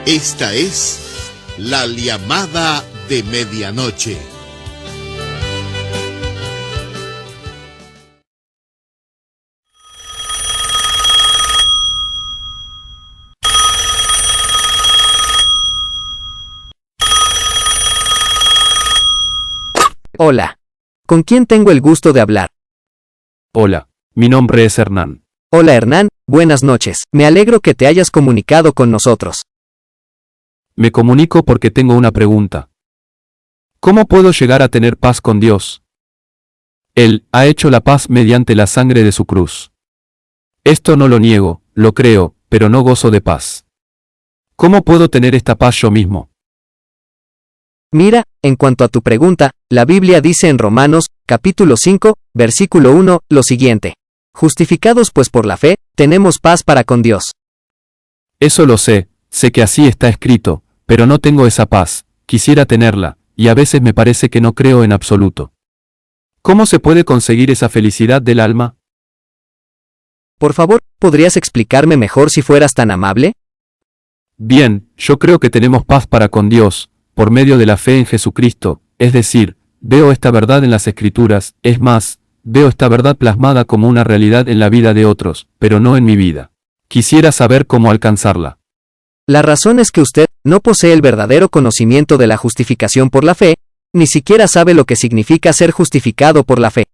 Esta es la llamada de medianoche. Hola. ¿Con quién tengo el gusto de hablar? Hola, mi nombre es Hernán. Hola Hernán, buenas noches. Me alegro que te hayas comunicado con nosotros. Me comunico porque tengo una pregunta. ¿Cómo puedo llegar a tener paz con Dios? Él ha hecho la paz mediante la sangre de su cruz. Esto no lo niego, lo creo, pero no gozo de paz. ¿Cómo puedo tener esta paz yo mismo? Mira, en cuanto a tu pregunta, la Biblia dice en Romanos, capítulo 5, versículo 1, lo siguiente. Justificados pues por la fe, tenemos paz para con Dios. Eso lo sé que así está escrito, pero no tengo esa paz, quisiera tenerla, y a veces me parece que no creo en absoluto. ¿Cómo se puede conseguir esa felicidad del alma? Por favor, ¿podrías explicarme mejor si fueras tan amable? Bien, yo creo que tenemos paz para con Dios, por medio de la fe en Jesucristo, es decir, veo esta verdad en las Escrituras, es más, veo esta verdad plasmada como una realidad en la vida de otros, pero no en mi vida. Quisiera saber cómo alcanzarla. La razón es que usted no posee el verdadero conocimiento de la justificación por la fe, ni siquiera sabe lo que significa ser justificado por la fe.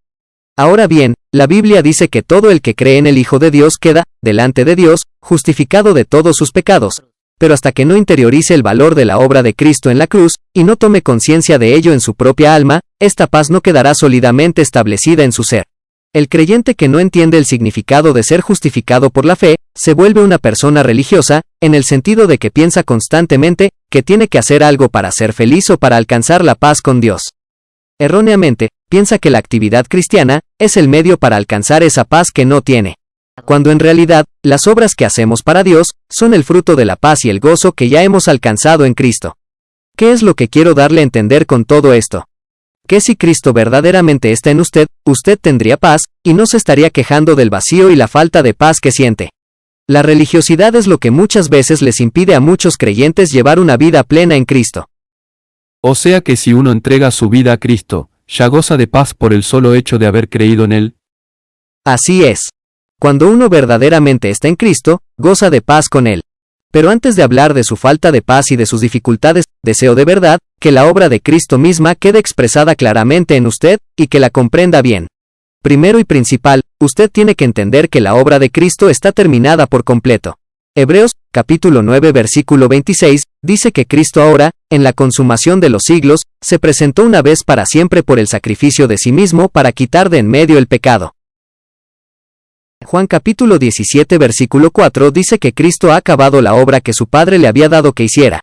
Ahora bien, la Biblia dice que todo el que cree en el Hijo de Dios queda, delante de Dios, justificado de todos sus pecados. Pero hasta que no interiorice el valor de la obra de Cristo en la cruz, y no tome conciencia de ello en su propia alma, esta paz no quedará sólidamente establecida en su ser. El creyente que no entiende el significado de ser justificado por la fe, se vuelve una persona religiosa, en el sentido de que piensa constantemente que tiene que hacer algo para ser feliz o para alcanzar la paz con Dios. Erróneamente, piensa que la actividad cristiana es el medio para alcanzar esa paz que no tiene. Cuando en realidad, las obras que hacemos para Dios, son el fruto de la paz y el gozo que ya hemos alcanzado en Cristo. ¿Qué es lo que quiero darle a entender con todo esto? Que si Cristo verdaderamente está en usted, usted tendría paz, y no se estaría quejando del vacío y la falta de paz que siente. La religiosidad es lo que muchas veces les impide a muchos creyentes llevar una vida plena en Cristo. O sea que si uno entrega su vida a Cristo, ya goza de paz por el solo hecho de haber creído en Él. Así es. Cuando uno verdaderamente está en Cristo, goza de paz con Él. Pero antes de hablar de su falta de paz y de sus dificultades, deseo de verdad que la obra de Cristo misma quede expresada claramente en usted, y que la comprenda bien. Primero y principal, usted tiene que entender que la obra de Cristo está terminada por completo. Hebreos, capítulo 9 versículo 26, dice que Cristo ahora, en la consumación de los siglos, se presentó una vez para siempre por el sacrificio de sí mismo para quitar de en medio el pecado. Juan capítulo 17 versículo 4 dice que Cristo ha acabado la obra que su Padre le había dado que hiciera.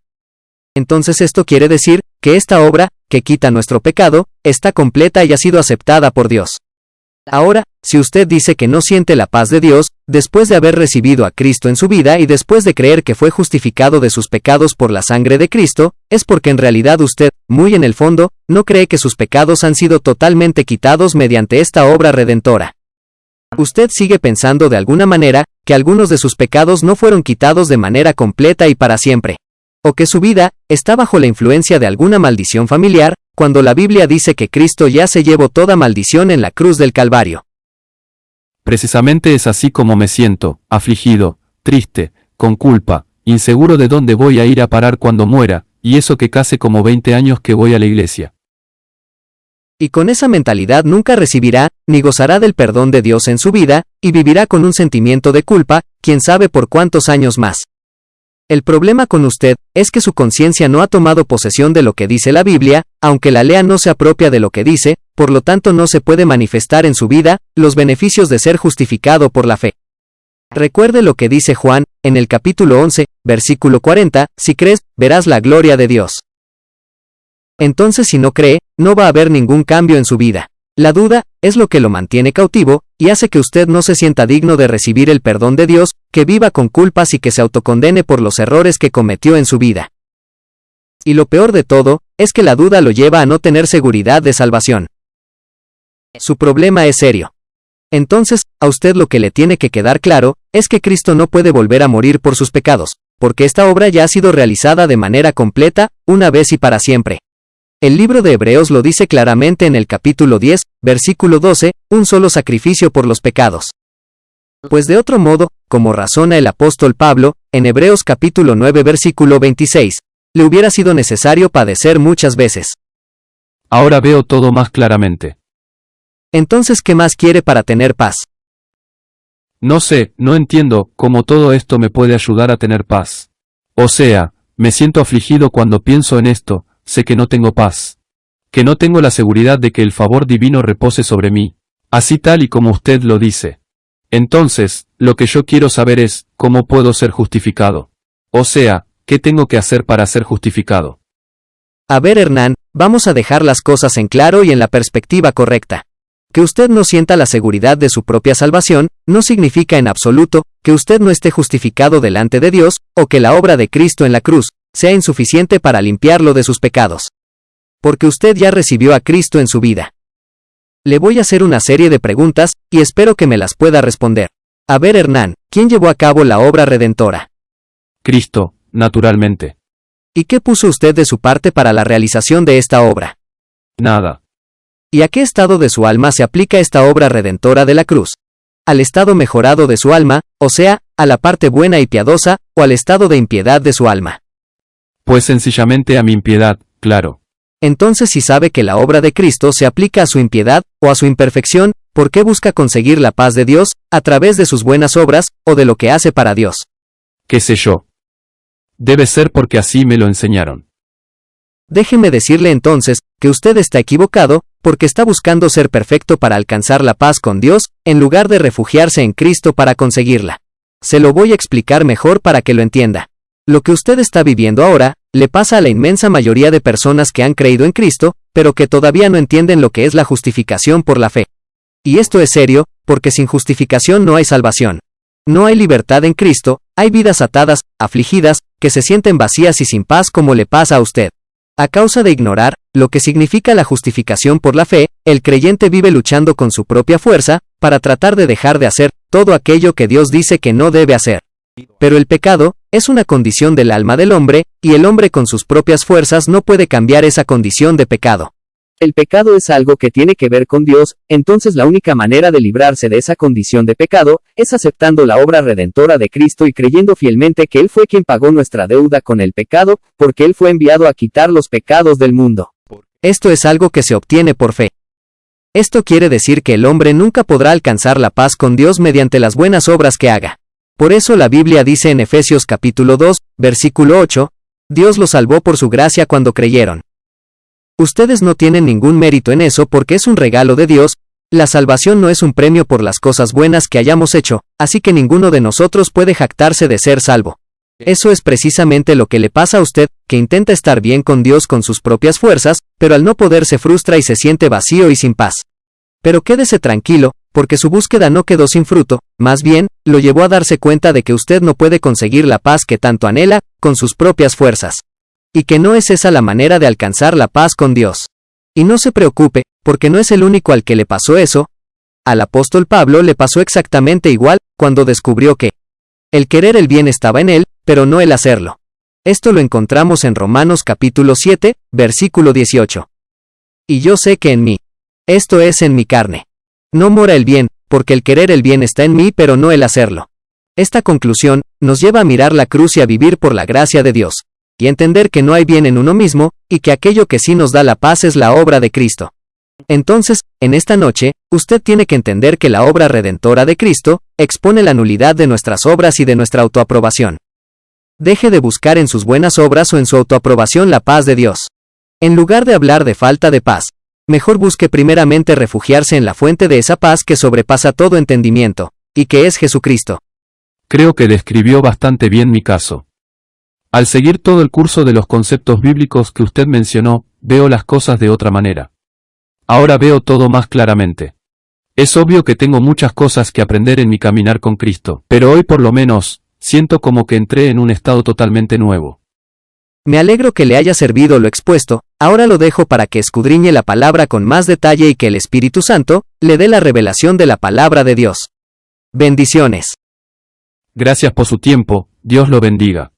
Entonces esto quiere decir que esta obra, que quita nuestro pecado, está completa y ha sido aceptada por Dios. Ahora, si usted dice que no siente la paz de Dios, después de haber recibido a Cristo en su vida y después de creer que fue justificado de sus pecados por la sangre de Cristo, es porque en realidad usted, muy en el fondo, no cree que sus pecados han sido totalmente quitados mediante esta obra redentora. Usted sigue pensando de alguna manera que algunos de sus pecados no fueron quitados de manera completa y para siempre. O que su vida está bajo la influencia de alguna maldición familiar, cuando la Biblia dice que Cristo ya se llevó toda maldición en la cruz del Calvario. Precisamente es así como me siento, afligido, triste, con culpa, inseguro de dónde voy a ir a parar cuando muera, y eso que casi como 20 años que voy a la iglesia. Y con esa mentalidad nunca recibirá, ni gozará del perdón de Dios en su vida, y vivirá con un sentimiento de culpa, quién sabe por cuántos años más. El problema con usted es que su conciencia no ha tomado posesión de lo que dice la Biblia, aunque la lea no se apropia de lo que dice, por lo tanto no se puede manifestar en su vida los beneficios de ser justificado por la fe. Recuerde lo que dice Juan, en el capítulo 11, versículo 40, si crees, verás la gloria de Dios. Entonces si no cree, no va a haber ningún cambio en su vida. La duda es lo que lo mantiene cautivo, y hace que usted no se sienta digno de recibir el perdón de Dios, que viva con culpas y que se autocondene por los errores que cometió en su vida. Y lo peor de todo, es que la duda lo lleva a no tener seguridad de salvación. Su problema es serio. Entonces, a usted lo que le tiene que quedar claro, es que Cristo no puede volver a morir por sus pecados, porque esta obra ya ha sido realizada de manera completa, una vez y para siempre. El libro de Hebreos lo dice claramente en el capítulo 10, versículo 12, un solo sacrificio por los pecados. Pues de otro modo, como razona el apóstol Pablo, en Hebreos capítulo 9 versículo 26, le hubiera sido necesario padecer muchas veces. Ahora veo todo más claramente. Entonces, ¿qué más quiere para tener paz? No sé, no entiendo cómo todo esto me puede ayudar a tener paz. O sea, me siento afligido cuando pienso en esto, sé que no tengo paz. Que no tengo la seguridad de que el favor divino repose sobre mí, así tal y como usted lo dice. Entonces, lo que yo quiero saber es, ¿cómo puedo ser justificado? O sea, ¿qué tengo que hacer para ser justificado? A ver, Hernán, vamos a dejar las cosas en claro y en la perspectiva correcta. Que usted no sienta la seguridad de su propia salvación, no significa en absoluto que usted no esté justificado delante de Dios, o que la obra de Cristo en la cruz sea insuficiente para limpiarlo de sus pecados. Porque usted ya recibió a Cristo en su vida. Le voy a hacer una serie de preguntas, y espero que me las pueda responder. A ver, Hernán, ¿quién llevó a cabo la obra redentora? Cristo, naturalmente. ¿Y qué puso usted de su parte para la realización de esta obra? Nada. ¿Y a qué estado de su alma se aplica esta obra redentora de la cruz? ¿Al estado mejorado de su alma, o sea, a la parte buena y piadosa, o al estado de impiedad de su alma? Pues sencillamente a mi impiedad, claro. Entonces, si sabe que la obra de Cristo se aplica a su impiedad, o a su imperfección, ¿por qué busca conseguir la paz de Dios, a través de sus buenas obras, o de lo que hace para Dios? ¿Qué sé yo? Debe ser porque así me lo enseñaron. Déjeme decirle entonces, que usted está equivocado, porque está buscando ser perfecto para alcanzar la paz con Dios, en lugar de refugiarse en Cristo para conseguirla. Se lo voy a explicar mejor para que lo entienda. Lo que usted está viviendo ahora, le pasa a la inmensa mayoría de personas que han creído en Cristo, pero que todavía no entienden lo que es la justificación por la fe. Y esto es serio, porque sin justificación no hay salvación. No hay libertad en Cristo, hay vidas atadas, afligidas, que se sienten vacías y sin paz como le pasa a usted. A causa de ignorar lo que significa la justificación por la fe, el creyente vive luchando con su propia fuerza, para tratar de dejar de hacer todo aquello que Dios dice que no debe hacer. Pero el pecado es una condición del alma del hombre, y el hombre con sus propias fuerzas no puede cambiar esa condición de pecado. El pecado es algo que tiene que ver con Dios, entonces la única manera de librarse de esa condición de pecado, es aceptando la obra redentora de Cristo y creyendo fielmente que Él fue quien pagó nuestra deuda con el pecado, porque Él fue enviado a quitar los pecados del mundo. Esto es algo que se obtiene por fe. Esto quiere decir que el hombre nunca podrá alcanzar la paz con Dios mediante las buenas obras que haga. Por eso la Biblia dice en Efesios capítulo 2, versículo 8, Dios los salvó por su gracia cuando creyeron. Ustedes no tienen ningún mérito en eso porque es un regalo de Dios, la salvación no es un premio por las cosas buenas que hayamos hecho, así que ninguno de nosotros puede jactarse de ser salvo. Eso es precisamente lo que le pasa a usted, que intenta estar bien con Dios con sus propias fuerzas, pero al no poder se frustra y se siente vacío y sin paz. Pero quédese tranquilo, porque su búsqueda no quedó sin fruto, más bien, lo llevó a darse cuenta de que usted no puede conseguir la paz que tanto anhela, con sus propias fuerzas. Y que no es esa la manera de alcanzar la paz con Dios. Y no se preocupe, porque no es el único al que le pasó eso. Al apóstol Pablo le pasó exactamente igual, cuando descubrió que el querer el bien estaba en él, pero no el hacerlo. Esto lo encontramos en Romanos capítulo 7, versículo 18. Y yo sé que en mí, esto es en mi carne, no mora el bien, porque el querer el bien está en mí pero no el hacerlo. Esta conclusión nos lleva a mirar la cruz y a vivir por la gracia de Dios, y entender que no hay bien en uno mismo, y que aquello que sí nos da la paz es la obra de Cristo. Entonces, en esta noche, usted tiene que entender que la obra redentora de Cristo expone la nulidad de nuestras obras y de nuestra autoaprobación. Deje de buscar en sus buenas obras o en su autoaprobación la paz de Dios. En lugar de hablar de falta de paz, mejor busque primeramente refugiarse en la fuente de esa paz que sobrepasa todo entendimiento, y que es Jesucristo. Creo que describió bastante bien mi caso. Al seguir todo el curso de los conceptos bíblicos que usted mencionó, veo las cosas de otra manera. Ahora veo todo más claramente. Es obvio que tengo muchas cosas que aprender en mi caminar con Cristo, pero hoy por lo menos, siento como que entré en un estado totalmente nuevo. Me alegro que le haya servido lo expuesto, ahora lo dejo para que escudriñe la palabra con más detalle y que el Espíritu Santo le dé la revelación de la palabra de Dios. Bendiciones. Gracias por su tiempo, Dios lo bendiga.